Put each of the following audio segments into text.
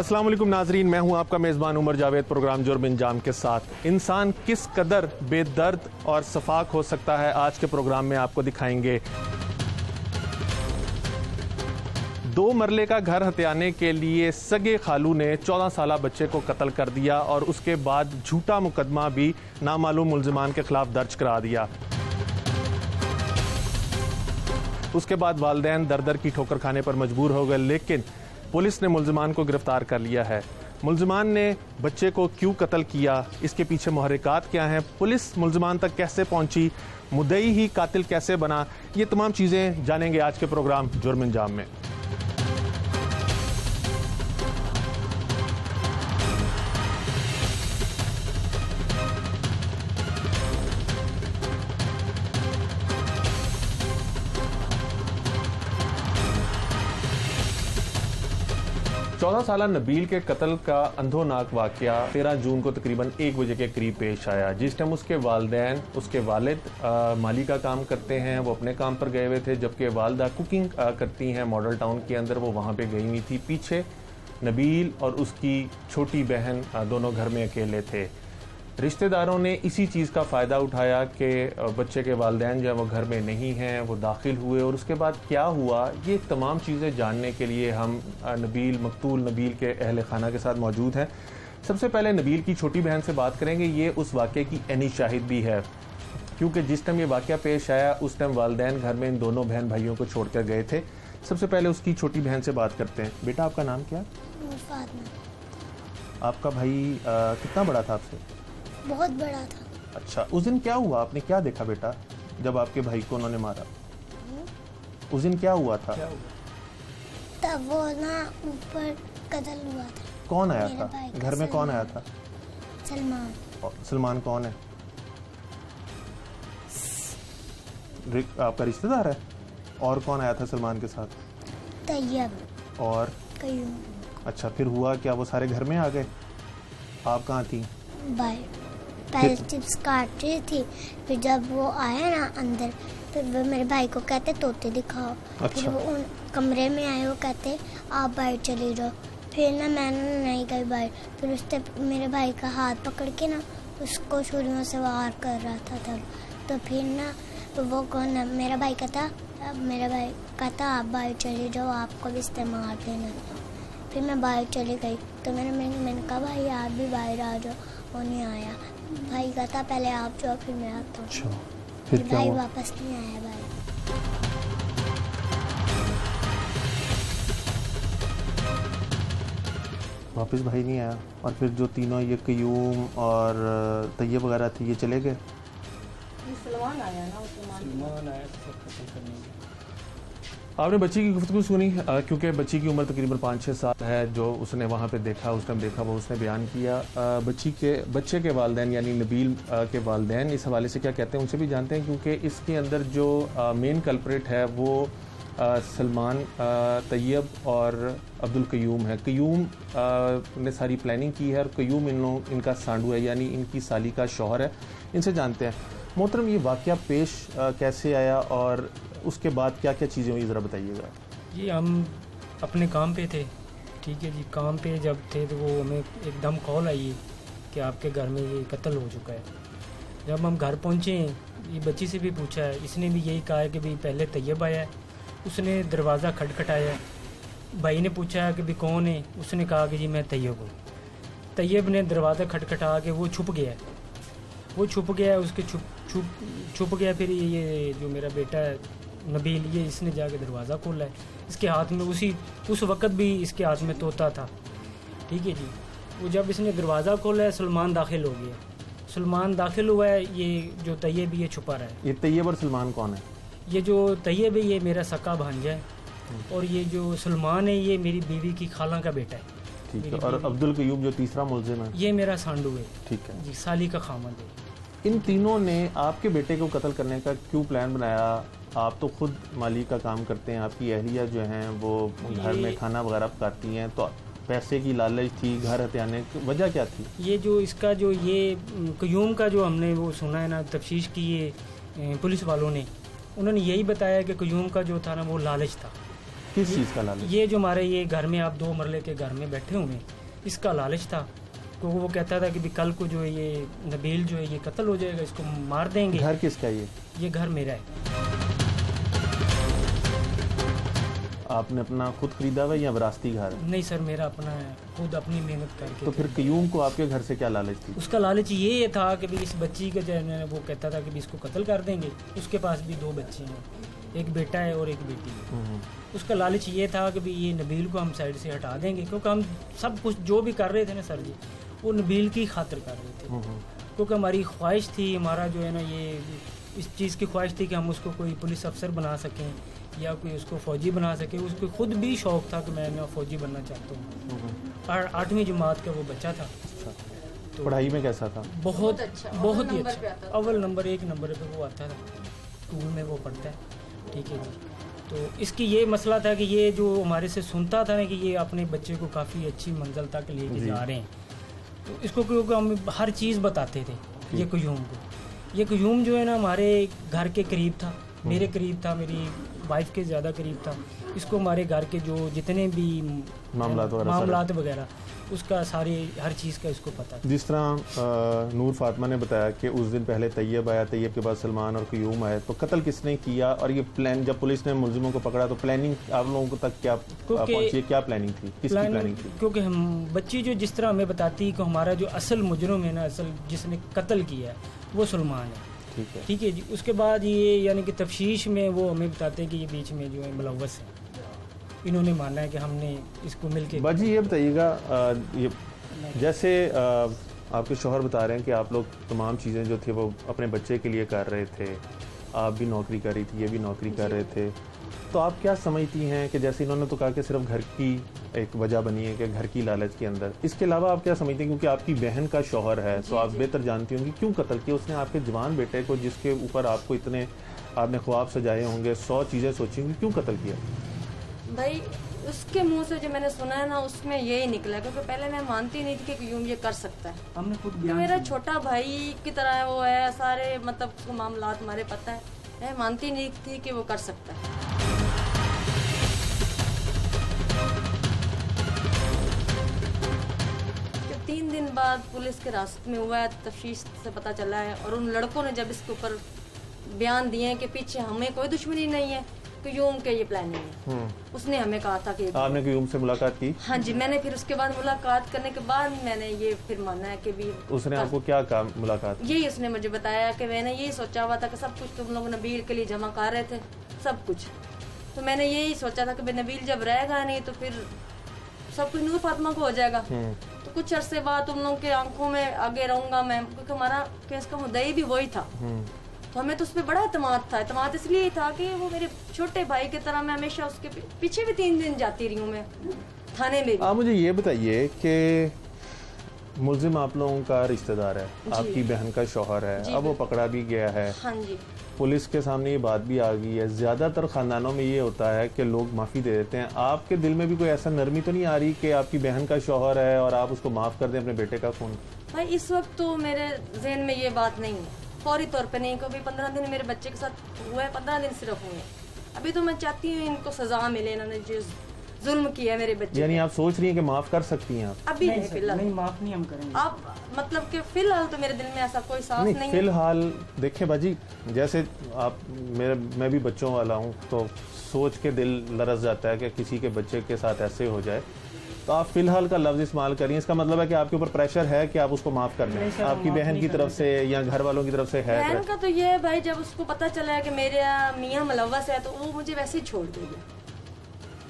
अस्सलाम वालेकुम नाजरीन, मैं हूं आपका मेज़बान उमर जावेद। प्रोग्राम जुर्म इंजाम के साथ इंसान किस कदर बेदर्द और सफाक हो सकता है, आज के प्रोग्राम में आपको दिखाएंगे। 2 मरले का घर हथियाने के लिए सगे खालू ने 14 साला बच्चे को कत्ल कर दिया और उसके बाद झूठा मुकदमा भी नामालूम मुल्जिमान के खिलाफ दर्ज करा दिया। उसके बाद वालिदैन दर दर की ठोकर खाने पर मजबूर हो गए, लेकिन पुलिस ने मुल्जिमान को गिरफ्तार कर लिया है। मुल्जिमान ने बच्चे को क्यों कत्ल किया, इसके पीछे मुहर्रिकात क्या हैं, पुलिस मुल्जिमान तक कैसे पहुंची, मुद्दई ही कातिल कैसे बना, ये तमाम चीज़ें जानेंगे आज के प्रोग्राम जुर्म इंजाम में। चौदह साला नबील के कत्ल का अंधोनाक वाकया 13 जून को तकरीबन 1 बजे के करीब पेश आया, जिस टाइम उसके वालिदैन, उसके वालिद माली का काम करते हैं, वो अपने काम पर गए हुए थे, जबकि वालदा कुकिंग करती हैं मॉडल टाउन के अंदर, वो वहाँ पे गई हुई थी। पीछे नबील और उसकी छोटी बहन दोनों घर में अकेले थे। रिश्तेदारों ने इसी चीज़ का फ़ायदा उठाया कि बच्चे के वालिदैन जो है वो घर में नहीं हैं, वो दाखिल हुए, और उसके बाद क्या हुआ, ये तमाम चीज़ें जानने के लिए हम मकतूल नबील के अहल खाना के साथ मौजूद हैं। सबसे पहले नबील की छोटी बहन से बात करेंगे। ये उस वाक़े की ऐनी शाहिद भी है, क्योंकि जिस टाइम ये वाक़या पेश आया उस टाइम वालिदैन घर में इन दोनों बहन भाइयों को छोड़ कर गए थे। सबसे पहले उसकी छोटी बहन से बात करते हैं। बेटा, आपका नाम क्या? आपका भाई कितना बड़ा था आपसे? बहुत बड़ा था। अच्छा, उस दिन क्या हुआ, आपने क्या देखा बेटा जब आपके भाई को उन्होंने मारा? उस दिन क्या हुआ था? तब वो ना ऊपर कत्ल हुआ था। कौन आया था घर में? कौन आया था? सलमान। सलमान कौन है? आपका रिश्तेदार है? और कौन आया था सलमान के साथ? तैयब और कयूम। अच्छा, फिर हुआ क्या, वो सारे घर में आ गए? आप कहाँ थी? भाई पहले चिप्स काट रही थी, फिर जब वो आया ना अंदर, फिर वो मेरे भाई को कहते तोते दिखाओ। अच्छा। फिर वो उन कमरे में आए, वो कहते आप बाहर चले जाओ। फिर ना मैंने नहीं गई बाहर, फिर उसने मेरे भाई का हाथ पकड़ के ना उसको छुरियों से वार कर रहा था तब। तो फिर ना वो कौन, मेरा भाई कहता आप बाहर चले जाओ, आपको भी इस्तेमाल देना। फिर मैं बाहर चली गई, तो मैंने कहा भाई आप भी बाहर आ जाओ, वो नहीं आया। भाई कहता पहले आप जाओ फिर मैं आता हूँ। अच्छा, फिर क्या भाई हुआ? वापस नहीं आया भाई। वापस भाई नहीं आया, और फिर जो तीनों ये कयूम और तैयब वगैरह थी, ये चले गए। सलमान आया ना, सलमान आया सब कत्ल करने। आपने बच्ची की गुफ्तगू सुनी, क्योंकि बच्ची की उम्र तकरीबन 5-6 साल है। जो उसने वहाँ पे देखा, उस टाइम देखा, वो उसने बयान किया। बच्चे के वालिदैन यानी नबील के वालिदैन इस हवाले से क्या कहते हैं, उनसे भी जानते हैं, क्योंकि इसके अंदर जो मेन कल्प्रेट है वो सलमान, तैयब और अब्दुल कयूम है। कयूम ने सारी प्लानिंग की है, और कयूम इनका सांडू है, यानी इनकी साली का शौहर है। इनसे जानते हैं। मोहतरम, ये वाक़या पेश कैसे आया और उसके बाद क्या क्या चीज़ें हुई, ज़रा बताइएगा। जी, हम अपने काम पे थे, ठीक है जी। काम पे जब थे तो वो हमें एकदम कॉल आई कि आपके घर में ये कत्ल हो चुका है। जब हम घर पहुँचे, ये बच्ची से भी पूछा है, इसने भी यही कहा है कि भाई पहले तैयब आया है, उसने दरवाज़ा खटखटाया, भाई ने पूछा कि भाई कौन है, उसने कहा कि जी मैं तैयब हूँ। तैयब ने दरवाज़ा खटखटा के वो छुप गया, उसके छुप गया। फिर ये जो मेरा बेटा है नबील, ये इसने जाके दरवाज़ा खोला है। इसके हाथ में उस वक़्त भी इसके हाथ में तोता था, ठीक है जी। वो जब इसने दरवाज़ा खोला है, सलमान दाखिल हो गया। सलमान दाखिल हुआ है, ये जो तैयब ये छुपा रहा है। ये तैयब और सलमान कौन है? ये जो तैयब है ये मेरा सका भांजा है, और ये जो सलमान है ये मेरी बीवी की खाला का बेटा है। ठीक है। और अब्दुल कयूम जो तीसरा मुल्जिम है, ये मेरा सांडू है, ठीक है जी, साली का खामद है। इन तीनों ने आपके बेटे को कत्ल करने का क्यों प्लान बनाया? आप तो खुद माली का काम करते हैं, आपकी अहलिया जो हैं वो घर में खाना वगैरह पकाती हैं, तो पैसे की लालच थी, घर हथियाने की वजह क्या थी? ये जो इसका जो ये कयूम का जो हमने वो सुना है ना, तफ्तीश की है पुलिस वालों ने, उन्होंने यही बताया कि कयूम का जो था ना वो लालच था। किस चीज़ का लालच? ये जो हमारे ये घर में आप 2 मरले के घर में बैठे हुए हैं, इसका लालच था। क्योंकि वो कहता था कि भी कल को जो है ये नबील जो है ये कत्ल हो जाएगा, इसको मार देंगे। घर किसका ये घर मेरा है। आपने अपना खुद खरीदा हुआ या विरासती घर? नहीं सर, मेरा अपना है, खुद अपनी मेहनत करके। तो फिर क्यूम को आपके घर से क्या लालच थी? उसका लालच ये था कि भी इस बच्ची का जो है वो कहता था कि भी इसको कत्ल कर देंगे। उसके पास भी 2 बच्चे हैं, एक बेटा है और एक बेटी है। उसका लालच ये था कि भी ये नबील को हम साइड से हटा देंगे, क्योंकि हम सब कुछ जो भी कर रहे थे ना सर जी, वो नबील की खातिर कर रहे थे। क्योंकि हमारी ख्वाहिश थी, हमारा जो है ना ये इस चीज़ की ख्वाहिश थी कि हम उसको कोई पुलिस अफसर बना सकें या कोई उसको फ़ौजी बना सके। उसको खुद भी शौक़ था कि मैं ना फ़ौजी बनना चाहता हूँ। और 8वीं जमात का वो बच्चा था। तो पढ़ाई में कैसा था? बहुत ही अच्छा, अव्वल नंबर 1 नंबर पे वो आता था, स्कूल में वो पढ़ता है। ठीक है जी। तो इसकी ये मसला था कि ये जो हमारे से सुनता था ना कि ये अपने बच्चे को काफ़ी अच्छी मंजिल तक लेके जा रहे हैं, तो इसको क्योंकि हम हर चीज़ बताते थे ये क्यूम को। ये क्यूम जो है ना हमारे घर के करीब था, मेरे करीब था, मेरी वाइफ के ज़्यादा करीब था। इसको हमारे घर के जो जितने भी मामलात वगैरह उसका सारी हर चीज़ का इसको पता था। जिस तरह नूर फातिमा ने बताया कि उस दिन पहले तैयब आया, तैयब के बाद सलमान और क्यूम आए, तो कत्ल किसने किया? और ये प्लान जब पुलिस ने मुलजिमों को पकड़ा तो प्लानिंग आप लोगों तक क्या पहुंची? क्या प्लानिंग थी? किसकी प्लानिंग थी? क्योंकि हम बच्ची जो जिस तरह हमें बताती कि हमारा जो असल मुजरिम है ना, असल जिसने कत्ल किया है वो सलमान है। ठीक है जी। उसके बाद ये यानी कि तफ्शीश में वो हमें बताते हैं कि ये बीच में जो है मुलव्वस है, इन्होंने माना है कि हमने इसको मिलके। बाजी ये बताइएगा, ये जैसे आपके शौहर बता रहे हैं कि आप लोग तमाम चीज़ें जो थी वो अपने बच्चे के लिए कर रहे थे, आप भी नौकरी कर रही थी, ये भी नौकरी कर रहे थे, तो आप क्या समझती हैं कि जैसे इन्होंने तो कहा कि सिर्फ घर की एक वजह बनी है कि घर की लालच के अंदर, इसके अलावा आप क्या समझती हैं? क्योंकि आपकी बहन का शौहर है तो आप बेहतर जानती होंगी क्यों कत्ल किया उसने आपके जवान बेटे को, जिसके ऊपर आपको इतने आपने ख्वाब सजाए होंगे, 100 चीज़ें सोची होंगी, क्यों कत्ल किया? भाई उसके मुंह से जो मैंने सुना है ना उसमें यही निकला, क्योंकि पहले मैं मानती नहीं थी कि यूं ये कर सकता है। हमने खुद मेरा छोटा भाई की तरह वो है, सारे मतलब उसको मामलात हमारे पता है, मैं मानती नहीं थी कि वो कर सकता है। जब 3 दिन बाद पुलिस के रास्ते में हुआ है, तफ्तीश से पता चला है, और उन लड़कों ने जब इसके ऊपर बयान दिए कि पीछे हमें कोई दुश्मनी नहीं है, क्यूम के ये प्लानिंग है। उसने हमें कहा था कि आपने क्यूम से मुलाकात की? हाँ जी, मैंने फिर उसके बाद मुलाकात करने के बाद मैंने ये फिर माना है कि भी उसने आपको क्या कहा मुलाकात? यही उसने मुझे बताया कि मैंने यही सोचा हुआ था कि सब कुछ तुम लोग नबील के लिए जमा कर रहे थे, सब कुछ। तो मैंने यही सोचा था कि नबील जब रहेगा नहीं तो फिर सब कुछ नूर फातिमा को हो जाएगा। तो कुछ अरसे बाद तुम लोग के आंखों में आगे रहूंगा मैं, क्योंकि हमारा केस का मुद्दई भी वही था। तो हमें तो उस पर बड़ा एतमाद था। एतमाद इसलिए था कि वो मेरे छोटे भाई की तरह, मैं हमेशा उसके पीछे भी 3 दिन जाती रही हूँ मैं थाने में भी। आप मुझे ये बताइए कि मुलजिम आप लोगों का रिश्तेदार है, आपकी बहन का शौहर है, अब वो पकड़ा भी गया है। हाँ जी। पुलिस के सामने ये बात भी आ गई है। ज़्यादातर ख़ानदानों में ये होता है कि लोग माफ़ी दे देते हैं। आपके दिल में भी कोई ऐसा नरमी तो नहीं आ रही कि आपकी बहन का शौहर है और आप उसको माफ़ कर दें अपने बेटे का खून? भाई इस वक्त तो मेरे जहन में ये बात नहीं है, फौरी तौर पे नहीं। कभी 15 दिन मेरे बच्चे के साथ हुआ है, 15 दिन सिर्फ हुए। अभी तो मैं चाहती हूँ इनको सजा मिले, इन्होंने जो जुल्म किया है मेरे बच्चे। यानी आप सोच रही हैं कि माफ़ कर सकती हैं आप? अभी नहीं, फिलहाल नहीं, माफ़ नहीं हम करेंगे। आप मतलब कि फिलहाल तो मेरे दिल में ऐसा कोई सांस नहीं है। फिलहाल देखिए बाजी, जैसे आप मैं भी बच्चों वाला हूँ तो सोच के दिल लरस जाता है कि किसी के बच्चे के साथ ऐसे हो जाए। तो आप फिलहाल का लफ्ज़ इस्तेमाल करिए, इसका मतलब है कि आपके ऊपर प्रेशर है कि आप उसको माफ़ कर दें, आपकी बहन की तरफ से या घर वालों की तरफ से है? बहन का तो ये है भाई, जब उसको पता चला है कि मेरे मियाँ मुलव्वस है तो वो मुझे वैसे ही छोड़ देगी।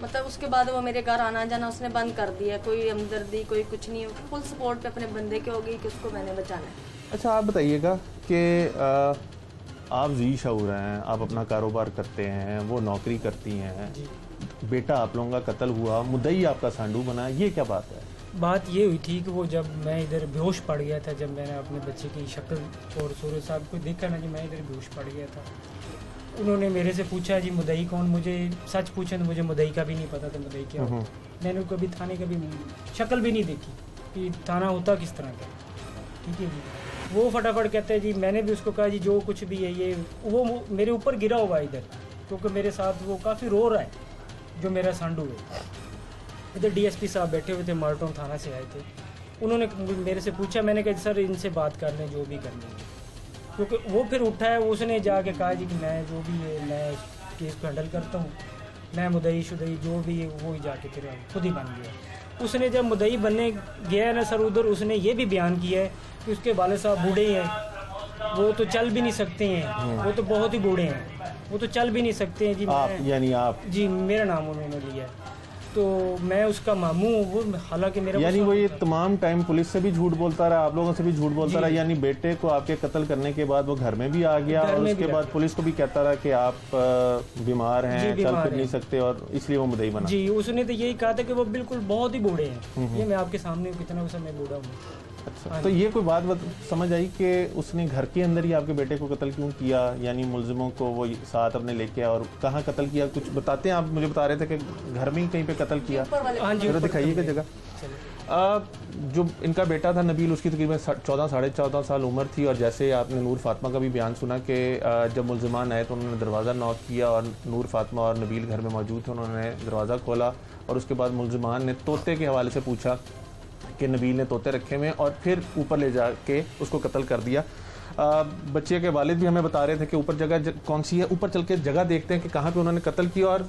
मतलब उसके बाद वो मेरे घर आना जाना उसने बंद कर दिया, कोई हमदर्दी कोई कुछ नहीं, फुल सपोर्ट पे अपने बंदे के हो गई कि उसको मैंने बचाना है। अच्छा आप बताइएगा कि आप जी शऊर हैं, आप अपना कारोबार करते हैं, वो नौकरी करती हैं, बेटा आप लोगों का कत्ल हुआ, मुद्दई आपका सांडू बना, ये क्या बात है? बात ये हुई थी कि वो जब मैं इधर बेहोश पड़ गया था, जब मैंने अपने बच्चे की शक्ल और सूरज साहब को देखा ना, जी मैं इधर बेहोश पड़ गया था। उन्होंने मेरे से पूछा जी मुद्दई कौन, मुझे सच पूछे तो मुझे मुद्दई का भी नहीं पता था मुद्दई क्या होता। मैंने कभी थाने का भी शक्ल भी नहीं देखी कि थाना होता किस तरह का। ठीक है जी। वो फटाफट कहते हैं जी, मैंने भी उसको कहा जी जो कुछ भी है ये वो मेरे ऊपर गिरा हुआ है इधर, क्योंकि मेरे साथ वो काफ़ी रो रहा है। जो मेरा सांडू है, इधर डीएसपी साहब बैठे हुए थे, मार्टोन थाना से आए थे। उन्होंने मेरे से पूछा, मैंने कहा सर इनसे बात कर लें जो भी करनी है, क्योंकि वो फिर उठा है, उसने जाके कहा जी कि मैं जो भी है मैं केस को हैंडल करता हूँ, मैं मुदई शुदई जो भी है वो ही जाके फिर खुद ही बन गया। उसने जब मुदई बनने गया है ना सर उधर, उसने ये भी बयान किया है कि उसके वाले साहब बूढ़े हैं, वो तो चल भी नहीं सकते हैं, वो तो बहुत ही बूढ़े हैं, वो तो चल भी नहीं सकते हैं जी। आप यानी आप जी, मेरा नाम उन्होंने लिया है, तो मैं उसका मामू हूँ, वो हालांकि मेरा यानी वो ये तमाम टाइम पुलिस से भी झूठ बोलता रहा, आप लोगों से भी झूठ बोलता जी। रहा, यानी बेटे को आपके कत्ल करने के बाद वो घर में भी आ गया घर और में उसके भी बाद आ गया। पुलिस को भी कहता रहा कि आप बीमार हैं, जी, चल बीमार फिर नहीं हैं। सकते, और इसलिए वो मुद्दई बना। जी, उसने तो यही कहा था कि वो बिल्कुल बहुत ही बूढ़े हैं। ये मैं आपके सामने कितना समय बूढ़ा हूँ। अच्छा, तो ये कोई बात समझ आई कि उसने घर के अंदर ही आपके बेटे को कत्ल क्यों किया, यानी मुलजिमों को वो साथ अपने लेके आया, और कहाँ कत्ल किया कुछ बताते हैं? आप मुझे बता रहे थे कि घर में ही कहीं पे कत्ल किया। हाँ जी, जरा ऊपर दिखाइएगा कमरे। जगह। जो इनका बेटा था नबील, उसकी तकरीबन 14 साढ़े 14 साल उम्र थी, और जैसे आपने नूर फातिमा का भी बयान सुना कि जब मुलजिमान आए तो उन्होंने दरवाज़ा नॉक किया और नूर फातिमा और नबील घर में मौजूद थे, उन्होंने दरवाज़ा खोला और उसके बाद मुलजिमान ने तोते के हवाले से पूछा कि नबील ने तोते रखे हुए, और फिर ऊपर ले जाके उसको कत्ल कर दिया। बच्चे के वालिद भी हमें बता रहे थे कि ऊपर जगह कौन सी है, ऊपर चल के जगह देखते हैं कि कहाँ पे उन्होंने कत्ल किया। और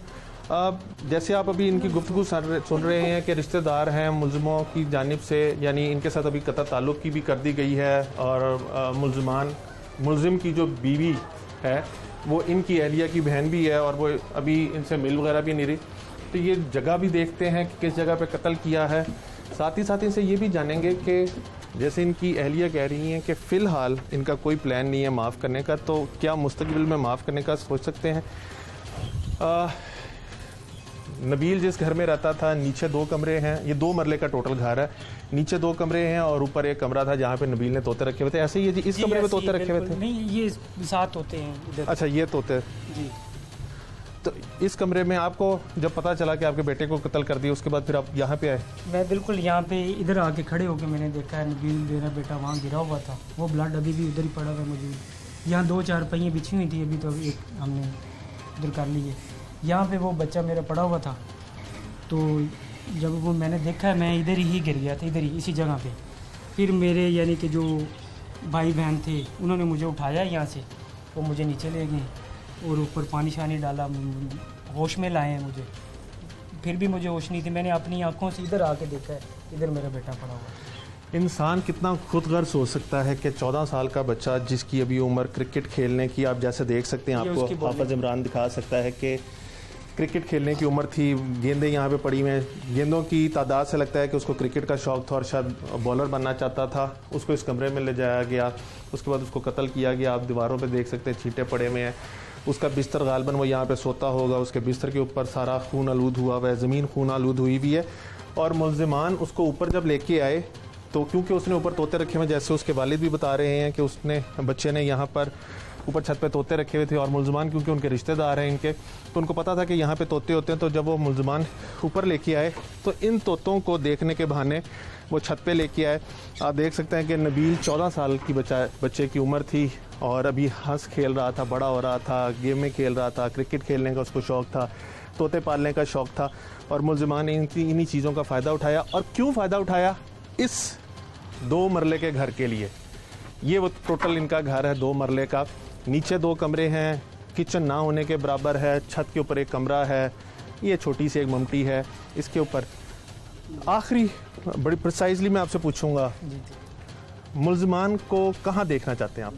जैसे आप अभी इनकी गुफ्तगू सुन रहे हैं कि रिश्तेदार हैं मुलजिमों की जानिब से, यानी इनके साथ अभी कत्ल ताल्लुक़ की भी कर दी गई है, और मुलजिम की जो बीवी है वो इनकी अहलिया की बहन भी है, और वो अभी इनसे मिल वगैरह भी नहीं रही। तो ये जगह भी देखते हैं कि किस जगह पे कत्ल किया है। साथ ही इनसे ये भी जानेंगे कि जैसे इनकी अहलिया कह रही हैं कि फ़िलहाल इनका कोई प्लान नहीं है माफ़ करने का, तो क्या मुस्तकबिल में माफ़ करने का सोच सकते हैं? नबील जिस घर में रहता था, नीचे 2 कमरे हैं, ये 2 मरले का टोटल घर है, नीचे 2 कमरे हैं और ऊपर एक कमरा था जहाँ पे नबील ने तोते रखे हुए थे। ऐसे ही है जी, इस जी, कमरे में ऐसे ही तोते रखे हुए बिल्कुल। थे? नहीं, ये साथ होते हैं इधर। अच्छा, ये तोते। जी, तो इस कमरे में आपको जब पता चला कि आपके बेटे को कत्ल कर दिया, उसके बाद फिर आप यहाँ पे आए? मैं बिल्कुल यहाँ पे इधर आके खड़े होके मैंने देखा है नबील मेरा बेटा वहाँ गिरा हुआ था, वो ब्लड अभी भी उधर ही पड़ा हुआ है मौजूद। यहाँ 2-4 पहियाँ बिछी हुई थी, अभी तो एक हमने उधर कर ली है। यहाँ पे वो बच्चा मेरा पड़ा हुआ था, तो जब वो मैंने देखा मैं इधर ही गिर गया था, इधर ही इसी जगह पे। फिर मेरे यानी कि जो भाई बहन थे उन्होंने मुझे उठाया यहाँ से, वो मुझे नीचे ले गए और ऊपर पानी शानी डाला, होश में लाए हैं मुझे। फिर भी मुझे होश नहीं थी, मैंने अपनी आंखों से इधर आके देखा है, इधर मेरा बेटा पड़ा हुआ है। इंसान कितना खुदगर्ज हो सकता है कि 14 साल का बच्चा जिसकी अभी उम्र क्रिकेट खेलने की, आप जैसे देख सकते हैं, ये उसकी आपको बॉलिंग। हाफिज इमरान दिखा सकता है कि क्रिकेट खेलने की उम्र थी, गेंदें यहाँ पे पड़ी हुई हैं, गेंदों की तादाद से लगता है कि उसको क्रिकेट का शौक़ था और शायद बॉलर बनना चाहता था। उसको इस कमरे में ले जाया गया, उसके बाद उसको कत्ल किया गया। आप दीवारों पे देख सकते हैं छींटे पड़े हुए हैं। उसका बिस्तर गालबन वो यहाँ पे सोता होगा, उसके बिस्तर के ऊपर सारा खून आलूद हुआ हुआ है, ज़मीन खून आलूद हुई हुई है। और मुलजिमान उसको ऊपर जब लेके आए तो क्योंकि उसने ऊपर तोते रखे हुए, जैसे उसके वालिद भी बता रहे हैं कि उसने बच्चे ने यहाँ पर ऊपर छत पे तोते रखे हुए थे, और मुलजिमान क्योंकि उनके रिश्तेदार हैं इनके, तो उनको पता था कि यहाँ पे तोते होते हैं। तो जब वो मुलजिमान ऊपर लेके आए तो इन तोतों को देखने के बहाने वो छत पे लेके आए। आप देख सकते हैं कि नबील 14 साल की बच्चे की उम्र थी और अभी हंस खेल रहा था, बड़ा हो रहा था, गेम में खेल रहा था, क्रिकेट खेलने का उसको शौक़ था, तोते पालने का शौक़ था, और मुलजिमान ने इन्हीं चीज़ों का फ़ायदा उठाया। और क्यों फ़ायदा उठाया? इस 2 मरले के घर के लिए। ये वो टोटल इनका घर है 2 मरले का, नीचे 2 कमरे हैं, किचन ना होने के बराबर है, छत के ऊपर एक कमरा है, ये छोटी सी एक ममटी है इसके ऊपर। आखिरी बड़ी प्रिसाइजली मैं आपसे पूछूंगा, मुलजिमान को कहाँ देखना चाहते हैं आप?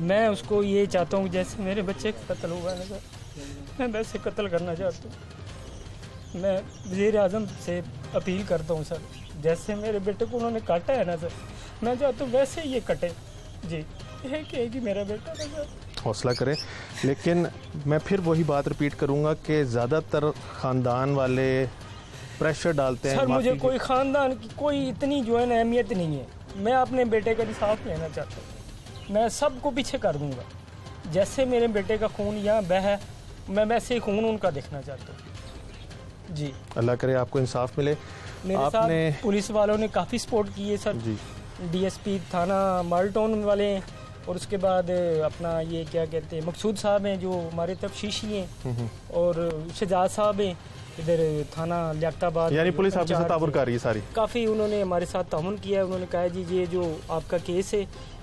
मैं उसको ये चाहता हूँ जैसे मेरे बच्चे का कत्ल हुआ है सर, मैं वैसे कत्ल करना चाहता हूँ। मैं वज़ीर-ए-आज़म से अपील करता हूँ सर, जैसे मेरे बेटे को उन्होंने काटा है ना सर, मैं चाहता हूँ वैसे ये कटे जी। एक ही मेरा बेटा है सर। हौसला करें, लेकिन मैं फिर वही बात रिपीट करूंगा कि ज़्यादातर ख़ानदान वाले प्रेशर डालते हैं। सर मुझे कोई ख़ानदान की कोई इतनी जो है ना अहमियत नहीं है, मैं अपने बेटे का इंसाफ लेना चाहता हूँ, मैं सबको पीछे कर दूंगा। जैसे मेरे बेटे का खून यहाँ बह है, मैं वैसे ही खून उनका देखना चाहता हूँ जी। अल्लाह करे आपको इंसाफ मिले। मेरे साथ पुलिस वालों ने काफ़ी सपोर्ट की है सर जी, डीएसपी थाना माल्टोन वाले और उसके बाद अपना ये क्या कहते हैं मकसूद साहब हैं जो हमारे तफ्तीशी हैं, और शहजाद साहब हैं इधर थाना लियाकताबाद, यानी पुलिस आपके साथ ताबुर कर रही है सारी? काफ़ी उन्होंने हमारे साथ ताउन किया है। उन्होंने कहा जी ये जो आपका केस है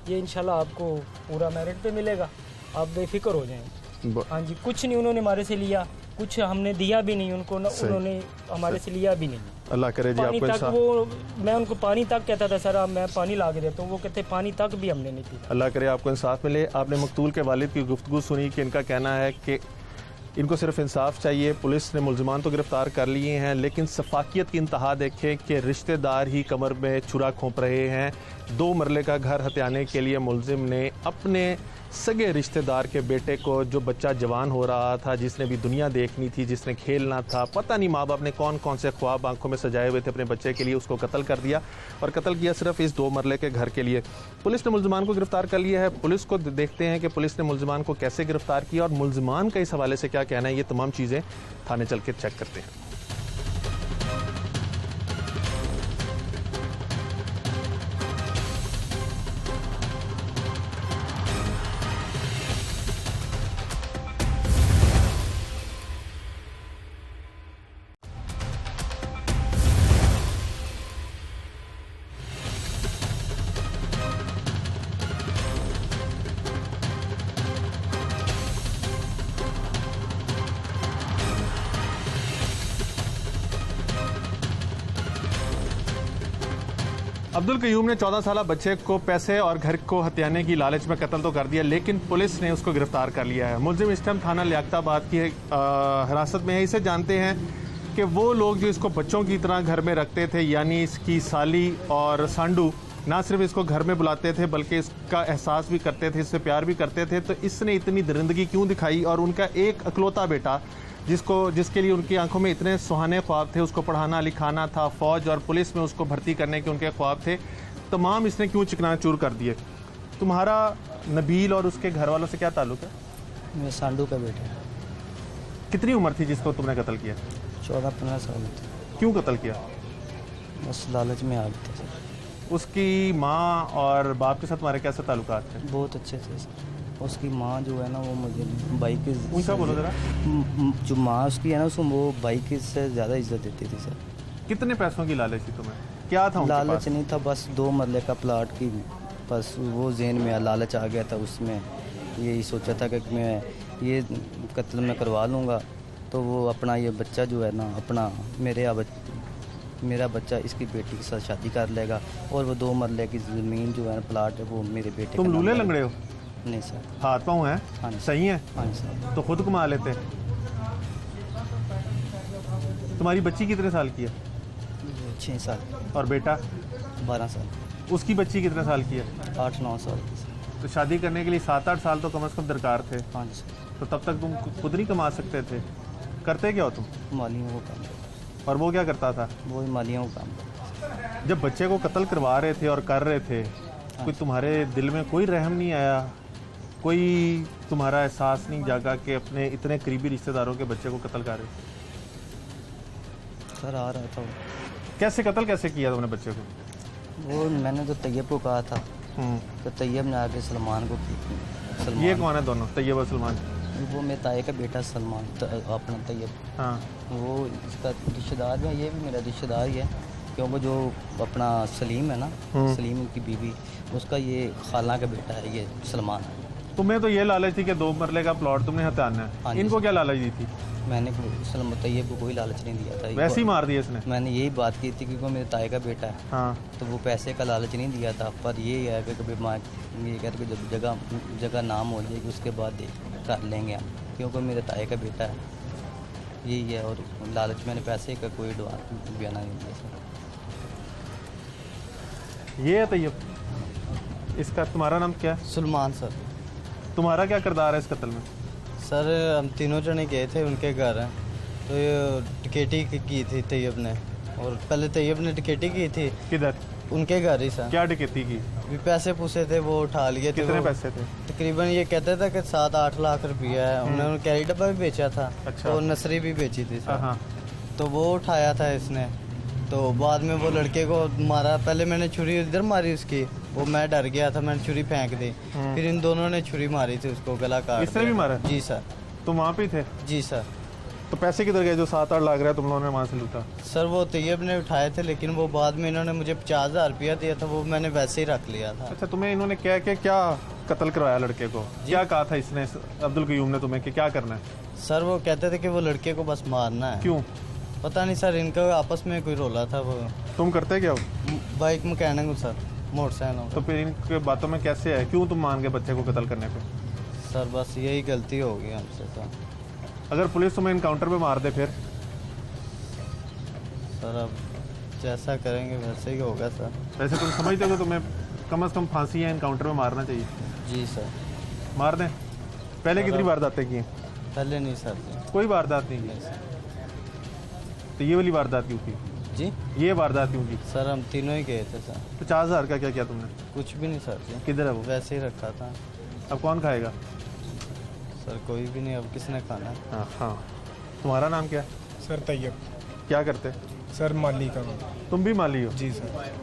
ये इंशाल्लाह आपको पूरा मेरिट पे मिलेगा, आप बेफिक्र हो जाएं। हाँ जी, कुछ नहीं उन्होंने हमारे से लिया, कुछ हमने दिया भी नहीं उनको, उन्होंने हमारे से लिया भी नहीं। अल्लाह करे जी पानी आपको तक इंसाफ। वो, मैं उनको पानी तक कहता था सर आप मैं पानी ला के देता हूँ, वो कहते पानी तक भी हमने नहीं पी। अल्लाह करे आपको इंसाफ मिले। आपने मकतूल के वालिद की गुफ्तगू सुनी कि इनका कहना है कि इनको सिर्फ इंसाफ चाहिए। पुलिस ने मुल्ज़िमान तो गिरफ्तार कर लिए हैं, लेकिन सफाकियत की इंतहा देखें कि रिश्तेदार ही कमर में छुरा खोंप रहे हैं। 2 मरले का घर हत्याने के लिए मुल्ज़िम ने अपने सगे रिश्तेदार के बेटे को, जो बच्चा जवान हो रहा था, जिसने भी दुनिया देखनी थी, जिसने खेलना था, पता नहीं माँ बाप ने कौन कौन से ख्वाब आंखों में सजाए हुए थे अपने बच्चे के लिए, उसको कत्ल कर दिया। और कत्ल किया सिर्फ इस 2 मरले के घर के लिए। पुलिस ने मुल्ज़िमान को गिरफ्तार कर लिया है। पुलिस को देखते हैं कि पुलिस ने मुल्ज़िमान को कैसे गिरफ्तार किया और मुल्ज़िमान का इस हवाले से क्या कहना है। ये तमाम चीज़ें थाने चल के चेक करते हैं। अब्दुल कयूम ने 14 साल बच्चे को पैसे और घर को हत्याने की लालच में कत्ल तो कर दिया, लेकिन पुलिस ने उसको गिरफ्तार कर लिया है। मुल्ज़िम इस टाइम थाना लियाकताबाद की हिरासत में है। इसे जानते हैं कि वो लोग जो इसको बच्चों की तरह घर में रखते थे, यानी इसकी साली और सांडू, ना सिर्फ इसको घर में बुलाते थे बल्कि इसका एहसास भी करते थे, इससे प्यार भी करते थे। तो इसने इतनी दरिंदगी क्यों दिखाई? और उनका एक अकलौता बेटा जिसके लिए उनकी आंखों में इतने सुहाने ख्वाब थे, उसको पढ़ाना लिखाना था, फौज और पुलिस में उसको भर्ती करने के उनके ख्वाब थे, तमाम इसने क्यों चिकनाचूर कर दिए? तुम्हारा नबील और उसके घर वालों से क्या ताल्लुक है? मैं सांडू का बेटा। कितनी उम्र थी जिसको तुमने कत्ल किया? 14-15 साल थे। क्यों कत्ल किया? बस लालच में आ गए थे सर। उसकी माँ और बाप के साथ तुम्हारे कैसे ताल्लुकात थे? बहुत अच्छे थे सर। उसकी माँ जो है ना वो मुझे बाइक के ऊंचा बोलो जरा। जो माँ उसकी है ना उसको वो बाइक से ज़्यादा इज्जत देती थी सर। कितने पैसों की लालच थी तुम्हें? क्या था उनके लालच पास? नहीं था, बस 2 मरले का प्लाट की बस वो जेन में लालच आ गया था। उसमें यही सोचा था कि मैं ये कत्ल में करवा लूँगा तो वो अपना ये बच्चा जो है ना अपना मेरा बच्चा इसकी बेटी के साथ शादी कर लेगा और वो 2 मरले की ज़मीन जो है ना प्लाट है वो मेरे बेटे तुम का नाम लूले लगेगा। लंगड़े हो? नहीं सर। हाथ पाँव हाँ हैं? जी। सही है? हाँ जी सर। तो खुद कमा लेते। तुम्हारी बच्ची कितने साल की है? 6 साल। और बेटा? 12 साल। उसकी बच्ची कितने साल की है? 8-9 साल की सर। तो शादी करने के लिए 7-8 साल तो कम से कम दरकार थे। हाँ जी सर। तो तब तक तुम खुद नहीं कमा सकते थे? करते क्या हो तुम? मालियों को काम करता। और वो क्या करता था? वो ही मालियों को काम करता। जब बच्चे को कत्ल करवा रहे थे और कर रहे थे, कोई तुम्हारे दिल में कोई रहम नहीं आया? कोई तुम्हारा एहसास नहीं जागा कि अपने इतने करीबी रिश्तेदारों के बच्चे को कत्ल कर रहे? सर आ रहा था वो। कैसे कत्ल कैसे किया तुमने बच्चे को? वो मैंने तो तैयब को कहा था तो तैयब ने आके सलमान को की। सलमान ये कौन है दोनों, तैयब और सलमान? वो मेरे ताए का बेटा सलमान अपना तैयब। हाँ। वो इसका रिश्तेदार भी है, ये भी मेरा रिश्तेदार ही है क्योंकि जो अपना सलीम है ना, सलीम की बीवी, उसका ये खाला का बेटा है ये सलमान है। तुम्हें तो ये लालच थी कि 2 मरले का प्लॉट तुमने हत्याना हाँ है। जी। इनको क्या लालच दी थी? मैंने तैयब को कोई लालच नहीं दिया था। वैसे ही मार दिया इसने? मैंने यही बात की थी क्योंकि मेरे ताए का बेटा है हाँ। तो वो पैसे का लालच नहीं दिया था, पर ये है कि कभी माँ ये कहते कि जब जगह नाम हो जाएगी उसके बाद कर लेंगे हम, क्योंकि मेरे ताए का बेटा है, यही है। और लालच मैंने पैसे का कोई बयाना नहीं दिया सर। ये है तैयब। इसका तुम्हारा नाम क्या है? सलमान सर। तुम्हारा क्या किरदार है इस कत्ल में? सर हम तीनों जने गए थे उनके घर, तो ये टिकेटी की थी तैयब ने, और पहले तैयब ने टिकेटी की थी किधर? उनके घर ही सर। क्या डकैती की? भी पैसे पूछे थे वो उठा लिए थे। कितने वो पैसे थे? तकरीबन ये कहते थे कि 7-8 लाख रुपया है। उन्होंने कैरी डब्बा भी बेचा था अच्छा। और नसरी भी बेची थी हाँ सर। हाँ। तो वो उठाया था इसने, तो बाद में वो लड़के को मारा। पहले मैंने छुरी इधर मारी उसकी, वो मैं डर गया था, मैंने छुरी फेंक दी। फिर इन दोनों ने छुरी मारी थी उसको, गला काट इसने भी दिया। मारा? जी सर। तुम वहाँ पे ही थे? जी सर। तो पैसे किधर गए जो 7-8 लाख रहा है तुम लोगों ने वहाँ से लूटा? सर वो तैयब ने उठाए थे, लेकिन वो बाद में इन्होंने मुझे 50,000 रुपया दिया था, वो मैंने वैसे ही रख लिया था। अच्छा, तुम्हें इन्होंने क्या कत्ल करवाया लड़के को? क्या कहा था इसने, अब्दुल कयूम ने तुम्हें कि क्या करना है? सर वो कहते थे कि वो लड़के को बस मारना है। क्यों? पता नहीं सर, इनका आपस में कोई रोला था। वो तुम करते क्या हो? बाइक मैकेनिक हूँ सर, मोटरसाइकिल। तो फिर इनके बातों में कैसे है, क्यों तुम मान गए बच्चे को कत्ल करने पे? सर बस यही गलती हो गई हमसे। तो अगर पुलिस तुम्हें इनकाउंटर पे मार दे फिर? सर अब जैसा करेंगे वैसे ही होगा सर। वैसे तुम समझते हो कि तुम्हें कम से कम फांसी या इनकाउंटर में मारना चाहिए? जी सर। मार दें? पहले कितनी वारदातें की हैं? पहले नहीं सर जी। कोई वारदात नहीं की? तो ये वाली वारदात क्यों की? जी ये वारदात क्यों की? सर हम तीनों ही गए थे सर। 50,000 का क्या किया तुमने? कुछ भी नहीं सर जी, किधर है वो? वैसे ही रखा था। अब कौन खाएगा? सर कोई भी नहीं, अब किसने खाना है। हाँ। तुम्हारा नाम क्या है? सर तैयब। क्या करते? सर माली का काम। तुम भी माली हो? जी सर।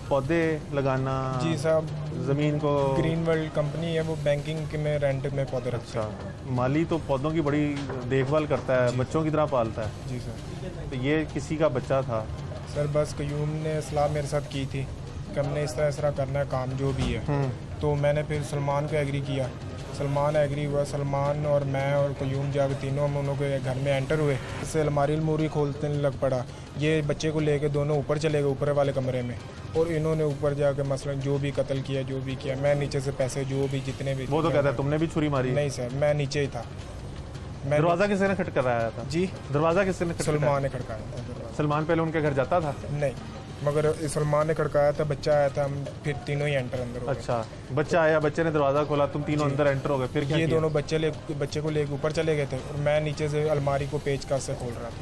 पौधे लगाना? जी साहब, ज़मीन को? ग्रीन वर्ल्ड कंपनी है, वो बैंकिंग के में रेंट में पौधे रखता है। अच्छा, माली तो पौधों की बड़ी देखभाल करता है, बच्चों की तरह पालता है। जी सर। तो ये किसी का बच्चा था? सर बस कयूम ने सलाह मेरे साथ की थी कि हमने इस तरह करना है काम जो भी है। तो मैंने फिर सलमान को एग्री किया, सलमान एग्री हुआ। सलमान और मैं और कयूम जाकर तीनों हम उन्हों के घर में एंटर हुए। इससे अलमारी खोलते लग पड़ा। ये बच्चे को लेके दोनों ऊपर चले गए, ऊपर वाले कमरे में, और इन्होंने ऊपर जाकर मसलन जो भी कत्ल किया, जो भी किया, मैं नीचे से पैसे जो भी जितने भी। वो तो कहता है तुमने भी छुरी मारी? नहीं सर, मैं नीचे ही था। मैं दरवाजा किसने खटखटाया था? जी, दरवाजा किसने खटखटाया? सलमान ने खड़काया था दरवाजा। सलमान पहले उनके घर जाता था? नहीं, मगर सलमान ने खड़काया था, बच्चा आया था, हम फिर तीनों ही एंटर अंदर हो गए। अच्छा, बच्चा आया, बच्चे ने दरवाजा खोला, तुम तीनों अंदर एंटर हो गए, फिर क्या ये किया? दोनों बच्चे को लेकर ऊपर चले गए थे, और मैं नीचे से अलमारी को पेचकस से खोल रहा था।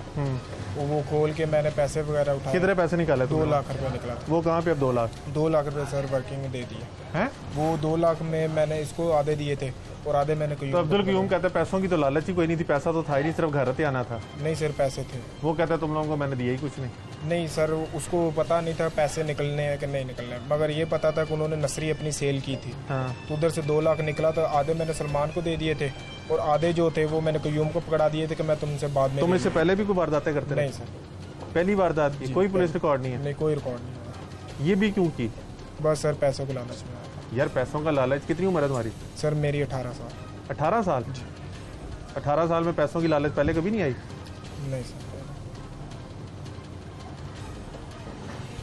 वो खोल के मैंने पैसे वगैरह उठाए। कितने पैसे निकाले? 2 लाख रुपए निकला था। वो कहाँ पे अब 2 लाख? 2 लाख रुपए सर वर्किंग में दे दिए हैं? वो 2 लाख में मैंने इसको आधे दिए थे और आधे मैंने तो अब्दुल कयूम कहते हैं पैसों की तो लालच ही कोई नहीं थी, पैसा तो था ही नहीं, सिर्फ घर पे आना था। नहीं सर, पैसे थे। वो कहता है तुम लोगों को मैंने दिया ही कुछ नहीं। नहीं सर, उसको पता नहीं था पैसे निकलने हैं कि नहीं निकलने हैं, मगर ये पता था कि उन्होंने नसरी अपनी सेल की थी। हाँ। तो उधर से 2 लाख निकला, तो आधे मैंने सलमान को दे दिए थे और आधे जो थे वो मैंने कयूम को पकड़ा दिए थे कि मैं तुमसे बाद में। तुम इससे पहले भी कोई वारदातें करते रहे? नहीं सर, पहली वारदात की? कोई पुलिस रिकॉर्ड नहीं है? नहीं, कोई रिकॉर्ड नहीं। ये भी क्यों की? बस सर पैसों को लालच में आया था। यार पैसों का लालच। कितनी उम्र है तुम्हारी? सर मेरी 18 साल। 18 साल? 18 साल में पैसों की लालच पहले कभी नहीं आई? नहीं सर।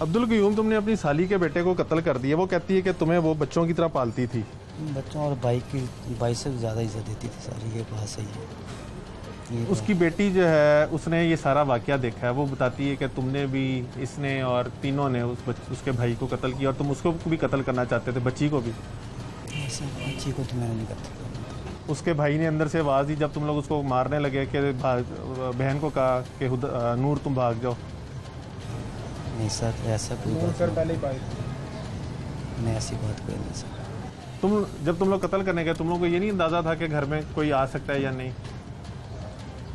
अब्दुल कयूम, तुमने अपनी साली के बेटे को कत्ल कर दिया। वो कहती है कि तुम्हें वो बच्चों की तरह पालती थी। बच्चों और भाई से ज़्यादा इज्जत देती थी सारी, ये बात सही है। ये उसकी बेटी जो है उसने ये सारा वाकया देखा है। वो बताती है कि तुमने भी, इसने और तीनों ने उसके भाई को कत्ल किया, और तुम उसको भी कत्ल करना चाहते थे, बच्ची को भी। ऐसे बच्ची को तो मैंने नहीं करता। उसके भाई ने अंदर से आवाज़ दी जब तुम लोग उसको मारने लगे कि बहन को कहा कि नूर तुम भाग जाओ। नहीं सर, ऐसा कोई बात सर पहले ही पाई नहीं, ऐसी बात कोई नहीं सर। जब तुम लोग कत्ल करने गए, तुम लोग को ये नहीं अंदाज़ा था कि घर में कोई आ सकता है या नहीं?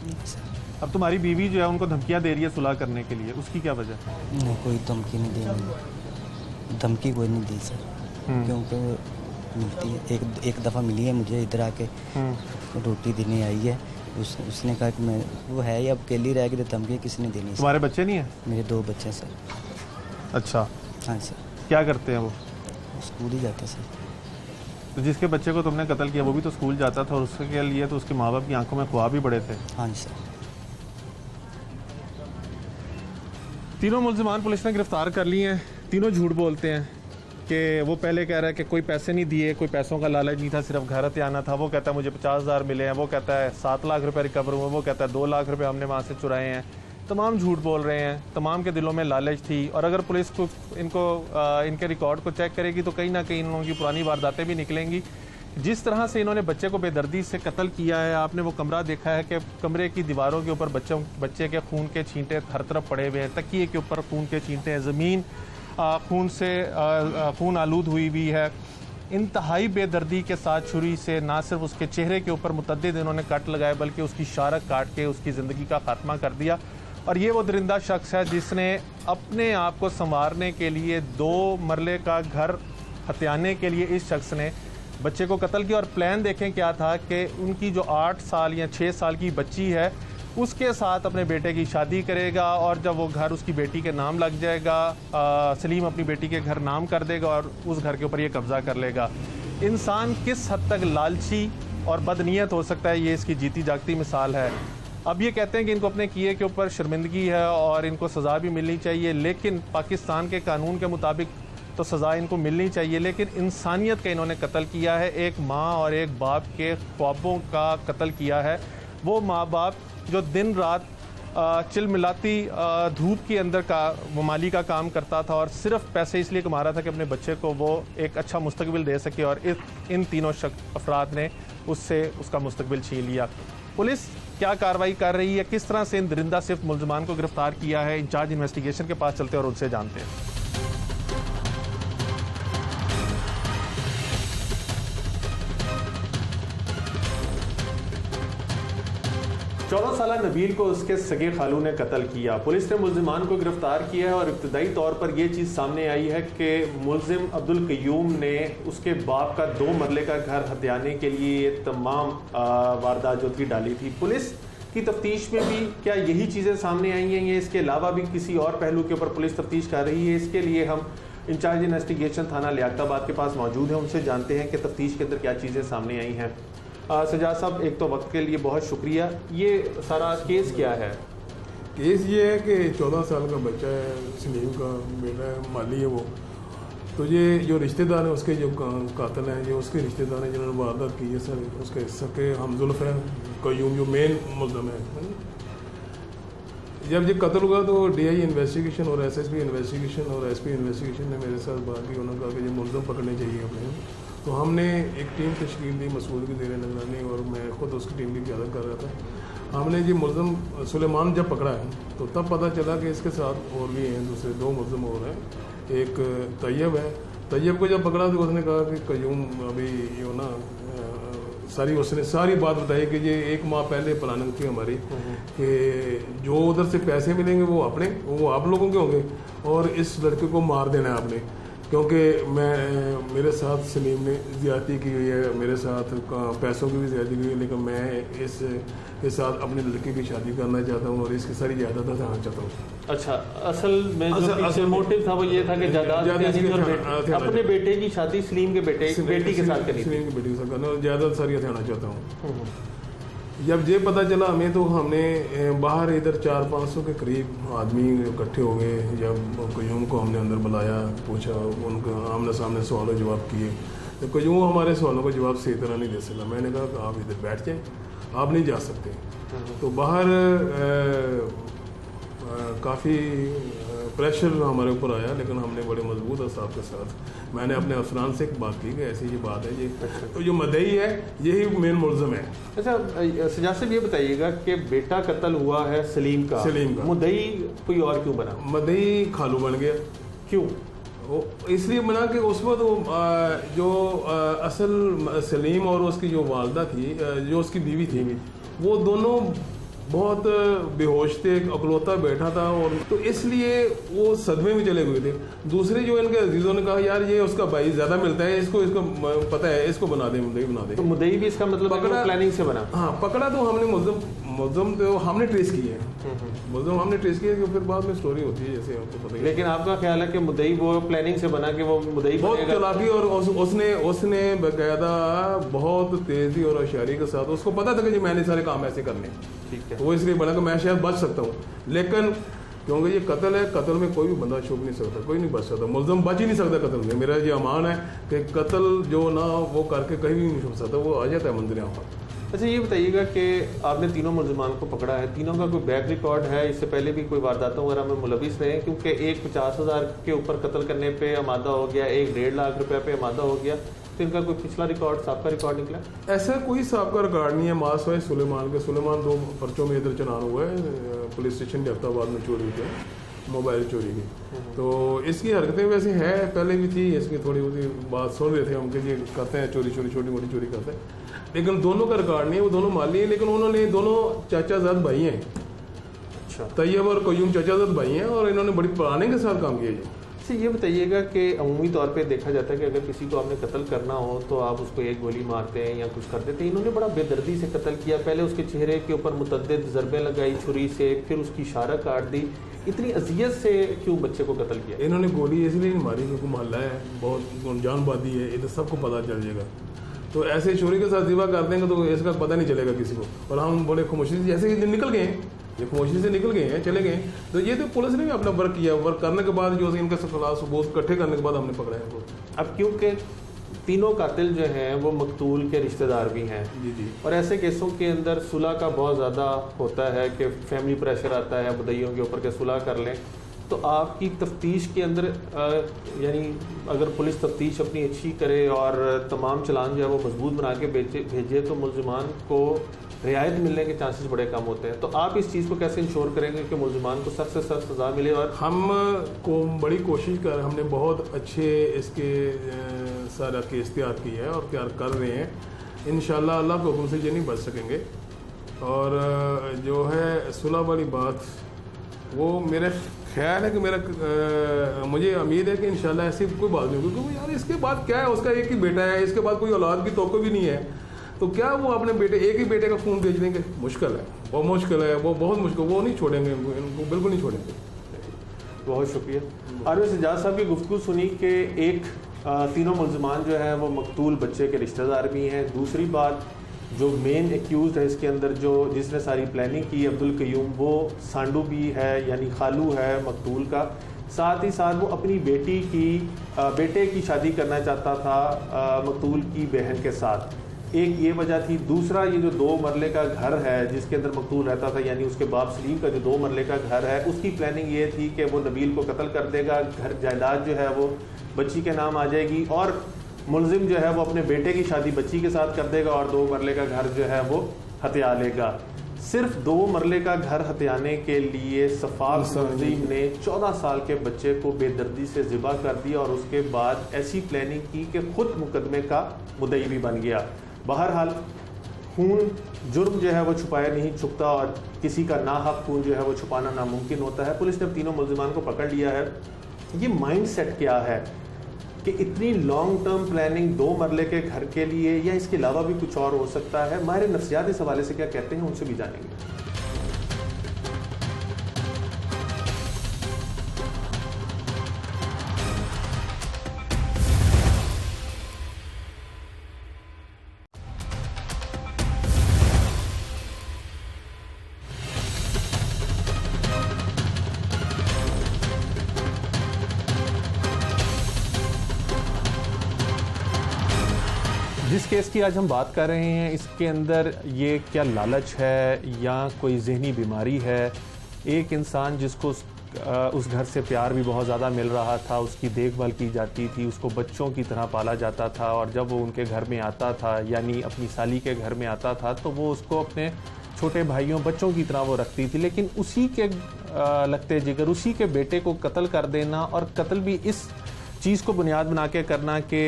नहीं सर। अब तुम्हारी बीवी जो है उनको धमकियां दे रही है सुलह करने के लिए, उसकी क्या वजह? नहीं, कोई धमकी नहीं दी, धमकी कोई नहीं दी सर, क्योंकि मिलती है एक दफ़ा मिली है मुझे इधर आके, रोटी देने आई है। उसने कहा कि मैं वो है या अब अकेली रह गई, तो धमकी किसी ने देनी। तुम्हारे बच्चे नहीं हैं? मेरे 2 बच्चे सर। अच्छा, हाँ सर। क्या करते हैं वो? स्कूल ही जाते सर। तो जिसके बच्चे को तुमने कत्ल किया वो भी तो स्कूल जाता था, और उसके लिए तो उसके माँ बाप की आंखों में ख्वाब भी बड़े थे। हाँ सर। तीनों मुल्जिमान पुलिस ने गिरफ्तार कर लिए हैं। तीनों झूठ बोलते हैं कि वो पहले कह रहा है कि कोई पैसे नहीं दिए, कोई पैसों का लालच नहीं था, सिर्फ घर पे आना था। वो कहता है मुझे 50,000 मिले हैं, वो कहता है 7 लाख रुपए रिकवर हुए, वो कहता है 2 लाख रुपए हमने वहाँ से चुराए हैं। तमाम झूठ बोल रहे हैं, तमाम के दिलों में लालच थी। और अगर पुलिस को इनके रिकॉर्ड को चेक करेगी तो कहीं ना कहीं इन लोगों की पुरानी वारदातें भी निकलेंगी। जिस तरह से इन्होंने बच्चे को बेदर्दी से कत्ल किया है, आपने वो कमरा देखा है कि कमरे की दीवारों के ऊपर बच्चे के खून के छींटे हर तरफ पड़े हुए हैं, तकिए के ऊपर खून के छींटे हैं, ज़मीन खून आलूद हुई हुई है। इंतहाई बेदर्दी के साथ छुरी से ना सिर्फ उसके चेहरे के ऊपर मुतअद्दिद इन्होंने कट लगाए, बल्कि उसकी शारक काट के उसकी ज़िंदगी का खात्मा कर दिया। और ये वो दरिंदा शख्स है जिसने अपने आप को संवारने के लिए 2 मरले का घर हथियाने के लिए इस शख्स ने बच्चे को कत्ल किया। और प्लान देखें क्या था कि उनकी जो 8 साल या 6 साल की बच्ची है उसके साथ अपने बेटे की शादी करेगा, और जब वो घर उसकी बेटी के नाम लग जाएगा, सलीम अपनी बेटी के घर नाम कर देगा और उस घर के ऊपर ये कब्ज़ा कर लेगा। इंसान किस हद तक लालची और बदनीयत हो सकता है, ये इसकी जीती जागती मिसाल है। अब ये कहते हैं कि इनको अपने किए के ऊपर शर्मिंदगी है और इनको सज़ा भी मिलनी चाहिए, लेकिन पाकिस्तान के कानून के मुताबिक तो सज़ा इनको मिलनी चाहिए, लेकिन इंसानियत का इन्होंने कत्ल किया है। एक माँ और एक बाप के ख्वाबों का कत्ल किया है। वो माँ बाप जो दिन रात चिलमिलाती धूप के अंदर का वो माली का काम करता था और सिर्फ पैसे इसलिए कमा रहा था कि अपने बच्चे को वो एक अच्छा मुस्तकबिल दे सके, और इन तीनों अफराद ने उससे उसका मुस्तकबिल छीन लिया। पुलिस क्या कार्रवाई कर रही है, किस तरह से इन दरिंदा सिर्फ मुल्ज़मान को गिरफ्तार किया है, इंचार्ज इन्वेस्टिगेशन के पास चलते हैं और उनसे जानते हैं। 14 साल नबील को उसके सगे खालू ने कत्ल किया। पुलिस ने मुल्ज़िमान को गिरफ्तार किया है और इब्तदाई तौर पर यह चीज़ सामने आई है कि मुल्ज़िम अब्दुल क़य्यूम ने उसके बाप का 2 मरले का घर हथियाने के लिए तमाम वारदात जो थी डाली थी। पुलिस की तफ्तीश में भी क्या यही चीज़ें सामने आई हैं या इसके अलावा भी किसी और पहलू के ऊपर पुलिस तफ्तीश कर रही है? इसके लिए हम इंचार्ज इन्वेस्टिगेशन थाना लियाकताबाद के पास मौजूद हैं, उनसे जानते हैं कि तफ्तीश के अंदर क्या चीज़ें सामने आई हैं। सजाद साहब, एक तो वक्त के लिए बहुत शुक्रिया। ये सारा केस क्या है? केस ये है कि 14 साल का बच्चा है, सलीम का बेटा है, माली है वो। तो ये जो रिश्तेदार हैं उसके जो कातिल हैं, जो उसके रिश्तेदार हैं जिन्होंने वारदात की है सर, उसके सके हमजुल्फ है क़य्यूम जो मेन मुल्ज़िम है। जब ये कत्ल हुआ तो DI इन्वेस्टिगेशन और SSP इन्वेस्टिगेशन और SP इन्वेस्टिगेशन ने मेरे साथ बात की। उन्होंने कहा कि ये मुल्ज़िम पकड़ने चाहिए अपने। तो हमने एक टीम तश्कील दी, मसूद की ज़ेर निगरानी, और मैं ख़ुद उसकी टीम की क़यादत कर रहा था। हमने जी मुल्ज़िम सुलेमान जब पकड़ा है तो तब पता चला कि इसके साथ और भी हैं, दूसरे 2 मुल्ज़िम और हैं। एक तैयब है। तैयब को जब पकड़ा तो उसने कहा कि क़य्यूम अभी यो ना उसने सारी बात बताई कि ये 1 माह पहले प्लानिंग थी हमारी कि जो उधर से पैसे मिलेंगे वो आप लोगों के होंगे और इस लड़के को मार देना है आपने, क्योंकि मेरे साथ सलीम ने ज़्यादती की हुई है, मेरे साथ पैसों की भी ज़्यादती की हुई है, लेकिन मैं इसके साथ अपने लड़के की शादी करना चाहता हूँ और इसकी सारी जायदाद हटाना चाहता हूँ। अच्छा, असल में जो मोटिव था वो ये था कि जायदाद अपने बेटे की शादी सलीम के बेटी के साथ करनी, सलीम की बेटी के साथ करना और जायदाद सारी हटाना चाहता हूँ। जब ये पता चला हमें तो हमने बाहर इधर 400-500 के करीब आदमी इकट्ठे हो गए। जब क़य्यूम को हमने अंदर बुलाया, पूछा, उनका आमने सामने सवालों जवाब किए, तो क़य्यूम हमारे सवालों का जवाब सही तरह नहीं दे सका। मैंने कहा कि आप इधर बैठ जाएं, आप नहीं जा सकते। तो बाहर काफ़ी प्रेशर हमारे ऊपर आया, लेकिन हमने बड़े मजबूत असाब के साथ मैंने अपने अफसरान से बात की कि ऐसी ये बात है, ये तो जो मदई है यही मेन मुल्ज़िम है। अच्छा सजाद साहब, ये बताइएगा कि बेटा कत्ल हुआ है सलीम का, मुदई कोई और क्यों बना? मदई खालू बन गया। क्यों? वो इसलिए बना कि उस वक्त जो असल सलीम और उसकी जो वालदा थी, जो उसकी बीवी थी, वो दोनों बहुत बेहोश थे, अकलौता बैठा था, और तो इसलिए वो सदमे में चले हुए थे। दूसरे जो इनके अजीज़ों ने कहा यार ये उसका भाई ज़्यादा मिलता है, इसको पता है, इसको बना दे, मुदई बना दे। तो मुदई भी इसका मतलब पकड़ा, प्लानिंग से बना? हाँ, पकड़ा तो हमने मुल्ज़िम तो हमने ट्रेस किए, मुल्ज़िम हमने ट्रेस किए, फिर बाद में स्टोरी होती है जैसे आपको पता है। लेकिन आपका ख्याल है कि मुदई वो प्लानिंग से बना कि वो मुदई बहुत चालाकी और उसने बाकायदा बहुत तेज़ी और होशियारी के साथ, उसको पता था कि मैंने सारे काम ऐसे करने, ठीक है, वो इसलिए बना कि मैं शायद बच सकता हूँ। लेकिन क्योंकि ये कत्ल है, कत्ल में कोई भी बंदा छुप नहीं सकता, कोई नहीं बच सकता, मुल्ज़िम बच ही नहीं सकता कत्ल में। मेरा ये अमान है कि कत्ल जो ना वो करके कहीं भी नहीं छुप सकता, वो आ जाता है मंदिर यहाँ पर। अच्छा, ये बताइएगा कि आपने तीनों मुल्ज़िमान को पकड़ा है, तीनों का कोई बैक रिकॉर्ड है? इससे पहले भी कोई वारदातों वगैरह में मुलविस रहे हैं? क्योंकि एक 50,000 के ऊपर कत्ल करने पे आमादा हो गया, एक 1.5 लाख रुपये पे आमादा हो गया, तो इनका कोई पिछला रिकॉर्ड, साबका रिकॉर्ड निकला? ऐसा कोई साबका रिकॉर्ड नहीं है। मास है सुलेमान 2 पर्चों में इधर चलान हुआ है, पुलिस स्टेशन लियाकताबाद में चोरी हुई है, मोबाइल चोरी की। तो इसकी हरकतें वैसे है, पहले भी थी, इसकी थोड़ी बहुत बात सुन रहे थे हम कि ये करते हैं चोरी, छोटी मोटी चोरी करते हैं, लेकिन दोनों का रिकॉर्ड नहीं है। वो दोनों माली हैं, लेकिन उन्होंने दोनों चाचाजाद भाई हैं। अच्छा। तैयब और कयूम चाचाजाद भाई हैं और इन्होंने बड़ी प्लानिंग के साथ काम किया जी। अच्छा, ये बताइएगा कि अमूमी तौर पे देखा जाता है कि अगर किसी को आपने कत्ल करना हो तो आप उसको एक गोली मारते हैं या कुछ कर देते हैं। इन्होंने बड़ा बेदर्दी से कत्ल किया, पहले उसके चेहरे के ऊपर मुतअद्दिद ज़रबें लगाई छुरी से, फिर उसकी इशारा काट दी। इतनी अजियत से क्यों बच्चे को कत्ल किया? इन्होंने गोली इसलिए नहीं मारी क्योंकि मोहल्ला है, बहुत जानबादी है, इधर सबको पता चल जाएगा। तो ऐसे छुरी के साथ जिबा कर देंगे तो इसका पता नहीं चलेगा किसी को। और हम बड़े खामोशी से जैसे ही निकल गए, ये खामोशी से निकल गए हैं, चले गए। तो ये तो पुलिस ने भी अपना वर्क किया, वर्क करने के बाद जो इनके खिलाफ सबूत इकट्ठे करने के बाद हमने पकड़ा है इनको। अब क्योंकि तीनों कातिल जो हैं वो मकतूल के रिश्तेदार भी हैं जी जी। और ऐसे केसों के अंदर सुलह का बहुत ज़्यादा होता है कि फैमिली प्रेशर आता है मुद्दइयों के ऊपर के सुलह कर लें। तो आपकी तफ्तीश के अंदर यानी अगर पुलिस तफ्तीश अपनी अच्छी करे और तमाम चलान जो है वो मजबूत बना के भेजे तो मुलजिमान को रियायत मिलने के चांसेस बड़े कम होते हैं। तो आप इस चीज़ को कैसे इंश्योर करेंगे कि मुलजिमान को सख्त से सख्त सज़ा मिले? और हम को बड़ी कोशिश कर, हमने बहुत अच्छे इसके सारा केस तैयार किया है और तैयार कर रहे हैं। इंशाल्लाह अल्लाह के हुक्म से ये नहीं बच सकेंगे। और जो है सुलह वाली बात, वो मेरा ख्याल है कि मुझे उम्मीद है कि इंशाल्लाह ऐसी कोई बात नहीं होगी। क्योंकि यार इसके बाद क्या है, उसका एक ही बेटा है, इसके बाद कोई औलाद की तौक़ो भी नहीं है। तो क्या वो अपने बेटे, एक ही बेटे का खून बेच देंगे? मुश्किल है, वो मुश्किल है, वो बहुत मुश्किल, वो नहीं छोड़ेंगे इनको बिल्कुल नहीं छोड़ेंगे। बहुत शुक्रिया। आरवे सज्जाद साहब की गुफ्तगू सुनी कि एक तीनों मुलजिमान जो हैं वो मकतूल बच्चे के रिश्तेदार भी हैं। दूसरी बात, जो मेन एक्यूज है इसके अंदर जिसने सारी प्लानिंग की अब्दुल कयूम, वो सांडू भी है यानी खालू है मकतूल का। साथ ही साथ वो अपनी बेटे की शादी करना चाहता था मकतूल की बहन के साथ। एक ये वजह थी। दूसरा, ये जो 2 मरले का घर है जिसके अंदर मकतूल रहता था यानी उसके बाप सलीम का जो 2 मरले का घर है, उसकी प्लानिंग ये थी कि वो नबील को कत्ल कर देगा, घर जायदाद जो है वो बच्ची के नाम आ जाएगी और मुलजिम जो है वो अपने बेटे की शादी बच्ची के साथ कर देगा और 2 मरले का घर जो है वो हत्या लेगा। सिर्फ 2 मरले का घर हत्याने के लिए सफाक मुलजिम ने 14 साल के बच्चे को बेदर्दी से ज़िबा कर दिया और उसके बाद ऐसी प्लानिंग की कि खुद मुकदमे का मुद्दई भी बन गया। बहरहाल खून जुर्म जो है वो छुपाया नहीं छुपता और किसी का नाहक खून जो है वो छुपाना नामुमकिन होता है। पुलिस ने तीनों मुलजिमान को पकड़ लिया है। ये माइंड सेट क्या है कि इतनी लॉन्ग टर्म प्लानिंग 2 मरले के घर के लिए, या इसके अलावा भी कुछ और हो सकता है? माहिर नफ्सियात इस हवाले से क्या कहते हैं, उनसे भी जानेंगे। जिस केस की आज हम बात कर रहे हैं, इसके अंदर ये क्या लालच है या कोई जहनी बीमारी है? एक इंसान जिसको उस घर से प्यार भी बहुत ज़्यादा मिल रहा था, उसकी देखभाल की जाती थी, उसको बच्चों की तरह पाला जाता था और जब वो उनके घर में आता था यानी अपनी साली के घर में आता था तो वो उसको अपने छोटे भाइयों बच्चों की तरह वो रखती थी। लेकिन उसी के लगते जिगर, उसी के बेटे को कत्ल कर देना, और कत्ल भी इस चीज़ को बुनियाद बना के करना कि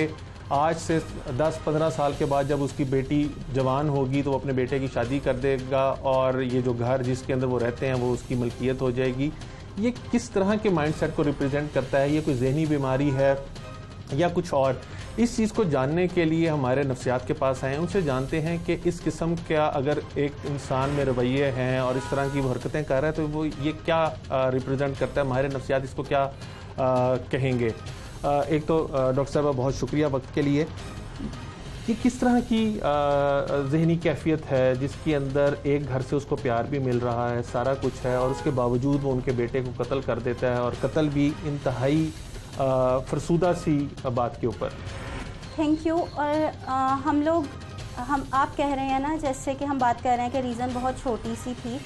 आज से 10-15 साल के बाद जब उसकी बेटी जवान होगी तो वो अपने बेटे की शादी कर देगा और ये जो घर जिसके अंदर वो रहते हैं वो उसकी मलकियत हो जाएगी। ये किस तरह के माइंडसेट को रिप्रेजेंट करता है? ये कोई जहनी बीमारी है या कुछ और? इस चीज़ को जानने के लिए हमारे नफ्सियात के पास आए हैं, उनसे जानते हैं कि इस किस्म का अगर एक इंसान में रवैये हैं और इस तरह की वो हरकतें कर रहा है तो वो ये क्या रिप्रेजेंट करता है? हमारे नफ्सियात इसको क्या कहेंगे? एक तो डॉक्टर साहब बहुत शुक्रिया वक्त के लिए। कि किस तरह की जहनी कैफियत है जिसके अंदर एक घर से उसको प्यार भी मिल रहा है, सारा कुछ है, और उसके बावजूद वो उनके बेटे को कत्ल कर देता है, और कत्ल भी इंतहाई फरसूदा सी बात के ऊपर। Thank you. और आप कह रहे हैं ना, जैसे कि हम बात कर रहे हैं कि रीज़न बहुत छोटी सी थी,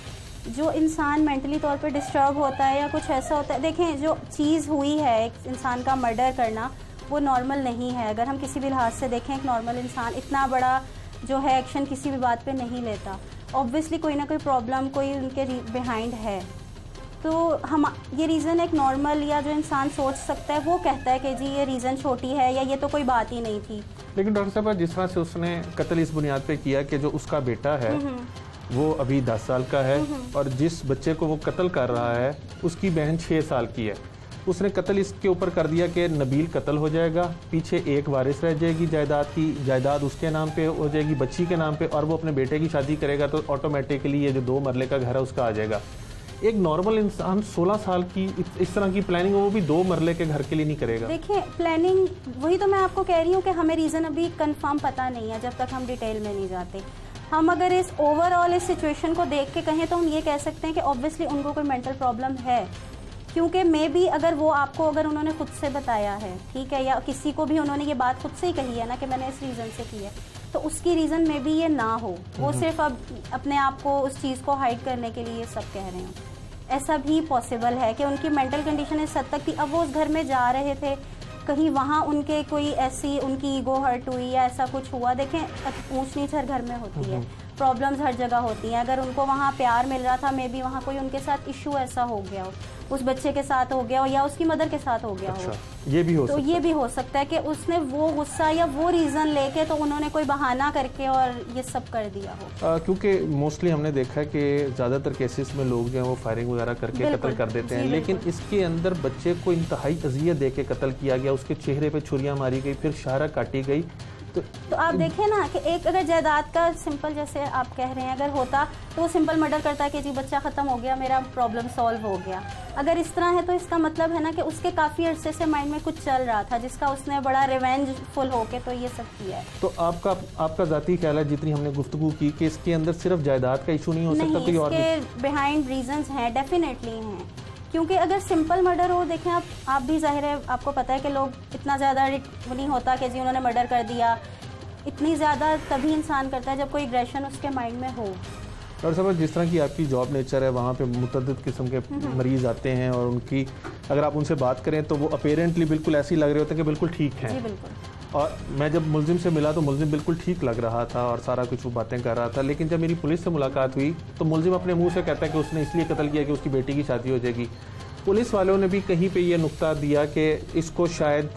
जो इंसान मेंटली तौर पे डिस्टर्ब होता है या कुछ ऐसा होता है। देखें, जो चीज़ हुई है एक इंसान का मर्डर करना, वो नॉर्मल नहीं है। अगर हम किसी भी लिहाज से देखें, एक नॉर्मल इंसान इतना बड़ा जो है एक्शन किसी भी बात पे नहीं लेता। ऑब्वियसली कोई ना कोई प्रॉब्लम, कोई उनके बिहाइंड है। तो हम ये रीज़न एक नॉर्मल या जो इंसान सोच सकता है वो कहता है कि जी ये रीज़न छोटी है या ये तो कोई बात ही नहीं थी। लेकिन डॉक्टर साहब, जिस तरह से उसने कत्ल इस बुनियाद पे किया कि जो उसका बेटा है वो अभी 10 साल का है और जिस बच्चे को वो कत्ल कर रहा है उसकी बहन 6 साल की है। उसने कत्ल इसके ऊपर कर दिया कि नबील कत्ल हो जाएगा, पीछे एक वारिस रह जाएगी जायदाद की, जायदाद उसके नाम पे हो जाएगी बच्ची के नाम पे, और वो अपने बेटे की शादी करेगा तो ऑटोमेटिकली ये जो 2 मरले का घर है उसका आ जाएगा। एक नॉर्मल इंसान 16 साल की इस तरह की प्लानिंग वो भी 2 मरले के घर के लिए नहीं करेगा। देखिए प्लानिंग, वही तो मैं आपको कह रही हूँ कि हमें रीज़न अभी कंफर्म पता नहीं है जब तक हम डिटेल में नहीं जाते। हम अगर इस ओवरऑल इस सिचुएशन को देख के कहें तो हम ये कह सकते हैं कि ऑब्वियसली उनको कोई मेंटल प्रॉब्लम है, क्योंकि मे बी अगर वो आपको अगर उन्होंने खुद से बताया है, ठीक है, या किसी को भी उन्होंने ये बात खुद से ही कही है ना कि मैंने इस रीज़न से की है, तो उसकी रीज़न मे बी ये ना हो, वो सिर्फ अब अपने आप को उस चीज़ को हाइड करने के लिए ये सब कह रहे हैं। ऐसा भी पॉसिबल है कि उनकी मेंटल कंडीशन इस हद तक थी, अब वो उस घर में जा रहे थे, कहीं वहाँ उनके कोई ऐसी उनकी ईगो हर्ट हुई या ऐसा कुछ हुआ। देखें ऊंच नीच हर घर में होती है, प्रॉब्लम्स हर जगह होती हैं। अगर उनको वहाँ प्यार मिल रहा था, मे बी वहाँ कोई उनके साथ इशू ऐसा हो गया हो, उस बच्चे के साथ हो गया हो या उसकी मदर के साथ हो गया हो, ये भी हो तो ये भी हो सकता है कि उसने वो गुस्सा या वो रीज़न लेके तो उन्होंने कोई बहाना करके और ये सब कर दिया हो। क्योंकि मोस्टली हमने देखा है कि ज़्यादातर केसेस में लोग जो हैं वो फायरिंग वगैरह करके कत्ल कर देते हैं, लेकिन इसके अंदर बच्चे को इंतहाई अजियत दे के कत्ल किया गया, उसके चेहरे पे छुरियाँ मारी गई, फिर शाहरा काटी गई। तो आप देखें ना कि एक अगर जायदाद का सिंपल, जैसे आप कह रहे हैं, अगर होता तो वो सिंपल मर्डर करता है कि जी बच्चा ख़त्म हो गया, मेरा प्रॉब्लम सॉल्व हो गया। अगर इस तरह है तो इसका मतलब है ना कि उसके काफ़ी अरसे से माइंड में कुछ चल रहा था जिसका उसने बड़ा रिवेंजफुल होके तो ये सब किया है। तो आपका ज़ाती ख्याल है, जितनी हमने गुफ्तगू की, कि इसके अंदर सिर्फ जायदाद का इशू नहीं हो सकता, कोई और इसके बिहाइंड रीजंस हैं, डेफिनेटली हैं। क्योंकि अगर सिंपल मर्डर हो, देखें आप भी जाहिर है आपको पता है कि लोग इतना ज़्यादा नहीं होता कि जी उन्होंने मर्डर कर दिया, इतनी ज़्यादा तभी इंसान करता है जब कोई एग्रेशन उसके माइंड में हो। और सब जिस तरह की आपकी जॉब नेचर है, वहाँ पे मुतअद्दिद किस्म के मरीज़ आते हैं और उनकी अगर आप उनसे बात करें तो वो अपेरेंटली बिल्कुल ऐसे ही लग रहे होते हैं कि बिल्कुल ठीक हैं। जी बिल्कुल। और मैं जब मुलजिम से मिला तो मुलजिम बिल्कुल ठीक लग रहा था और सारा कुछ वो बातें कर रहा था, लेकिन जब मेरी पुलिस से मुलाकात हुई तो मुलजिम अपने मुंह से कहता है कि उसने इसलिए कत्ल किया कि उसकी बेटी की शादी हो जाएगी। पुलिस वालों ने भी कहीं पे ये नुक्ता दिया कि इसको शायद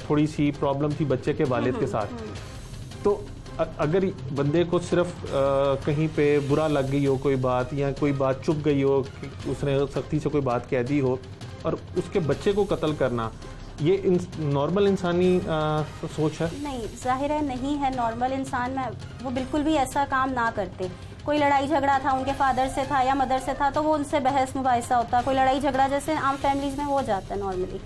थोड़ी सी प्रॉब्लम थी बच्चे के वालिद के साथ। तो अगर बंदे को सिर्फ कहीं पे बुरा लग गई हो कोई बात, या कोई बात चुप गई हो, उसने सख्ती से कोई बात कह दी हो, और उसके बच्चे को कत्ल करना, ये नॉर्मल इंसानी सोच है? नहीं, जाहिर है नहीं है। नॉर्मल इंसान में वो बिल्कुल भी ऐसा काम ना करते। कोई लड़ाई झगड़ा था उनके फादर से था या मदर से था तो वो उनसे बहस मुबाहिसा होता, कोई लड़ाई झगड़ा जैसे आम फैमिलीज में हो जाता है नॉर्मली।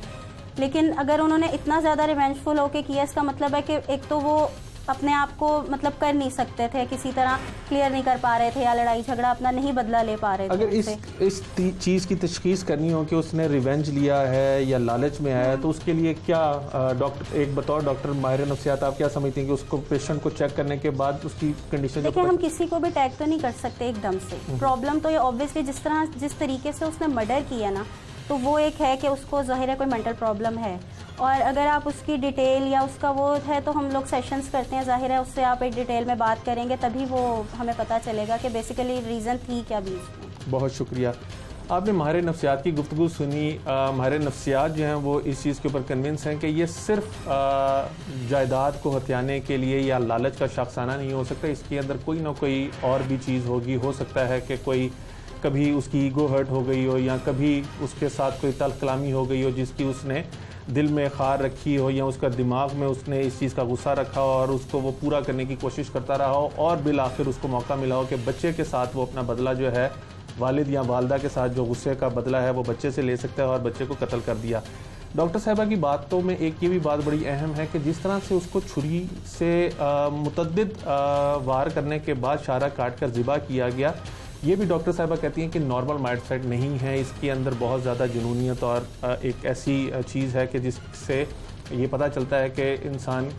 लेकिन अगर उन्होंने इतना ज़्यादा रिवेंजफुल होके किया, इसका मतलब है कि एक तो वो अपने आप को मतलब कर नहीं सकते थे, किसी तरह क्लियर नहीं कर पा रहे थे, या लड़ाई झगड़ा अपना नहीं बदला ले पा रहे थे। अगर इस चीज़ की तशखीस करनी हो कि उसने रिवेंज लिया है या लालच में आया, तो उसके लिए क्या डॉक्टर, एक बतौर डॉक्टर माहिर नफ्सियात आप क्या समझते हैं कि उसको पेशेंट को चेक करने के बाद उसकी कंडीशन? देखिए हम किसी को भी टैग तो नहीं कर सकते एकदम से। प्रॉब्लम तो ये ऑब्वियसली जिस तरीके से उसने मर्डर किया ना, तो वो एक है कि उसको ज़ाहिर है कोई मेंटल प्रॉब्लम है। और अगर आप उसकी डिटेल या उसका वो है तो हम लोग सेशंस करते हैं, ज़ाहिर है उससे आप एक डिटेल में बात करेंगे तभी वो हमें पता चलेगा कि बेसिकली रीज़न थी क्या बीच में। बहुत शुक्रिया। आपने माहिर नफ्सियात की गुफ्तगू सुनी। माहिर नफ्सियात जो हैं वो इस चीज़ के ऊपर कन्विंस हैं कि ये सिर्फ जायदाद को हथियाने के लिए या लालच का शख्साना नहीं हो सकता, इसके अंदर कोई ना कोई और भी चीज़ होगी। हो सकता है कि कोई कभी उसकी ईगो हर्ट हो गई हो, या कभी उसके साथ कोई तल्ख कलामी हो गई हो जिसकी उसने दिल में खार रखी हो, या उसका दिमाग में उसने इस चीज़ का गुस्सा रखा हो और उसको वो पूरा करने की कोशिश करता रहा हो, और बिल आखिर उसको मौका मिला हो कि बच्चे के साथ वो अपना बदला जो है, वालिद या वालदा के साथ जो गुस्से का बदला है वो बच्चे से ले सकता है, और बच्चे को कत्ल कर दिया। डॉक्टर साहिबा की बातों में एक ये भी बात बड़ी अहम है कि जिस तरह से उसको छुरी से मुतअद्दिद वार करने के बाद शाहरा काट कर ज़िबा किया गया, ये भी डॉक्टर साहिबा कहती हैं कि नॉर्मल माइंडसेट नहीं है, इसके अंदर बहुत ज़्यादा जुनूनियत और एक ऐसी चीज़ है कि जिससे ये पता चलता है कि इंसान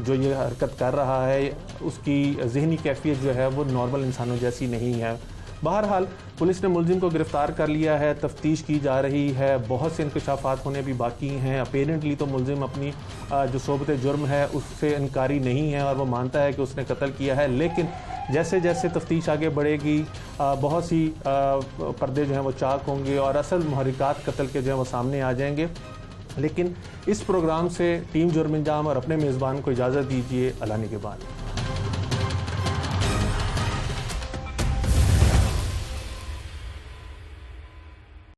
जो ये हरकत कर रहा है उसकी ज़हनी कैफियत जो है वो नॉर्मल इंसानों जैसी नहीं है। बहरहाल पुलिस ने मुलजिम को गिरफ़्तार कर लिया है, तफ्तीश की जा रही है, बहुत से इंकशाफात होने भी बाकी हैं। अपेरेंटली तो मुलजिम अपनी जो सोबत जुर्म है उससे इनकारी नहीं है और वो मानता है कि उसने कत्ल किया है, लेकिन जैसे जैसे तफ्तीश आगे बढ़ेगी बहुत सी पर्दे जो हैं वो चाक होंगे और असल मुहर्रिकात कत्ल के जो हैं वो सामने आ जाएंगे। लेकिन इस प्रोग्राम से टीम जुर्म अंजाम और अपने मेज़बान को इजाज़त दीजिए। अल्लाह निगहबान।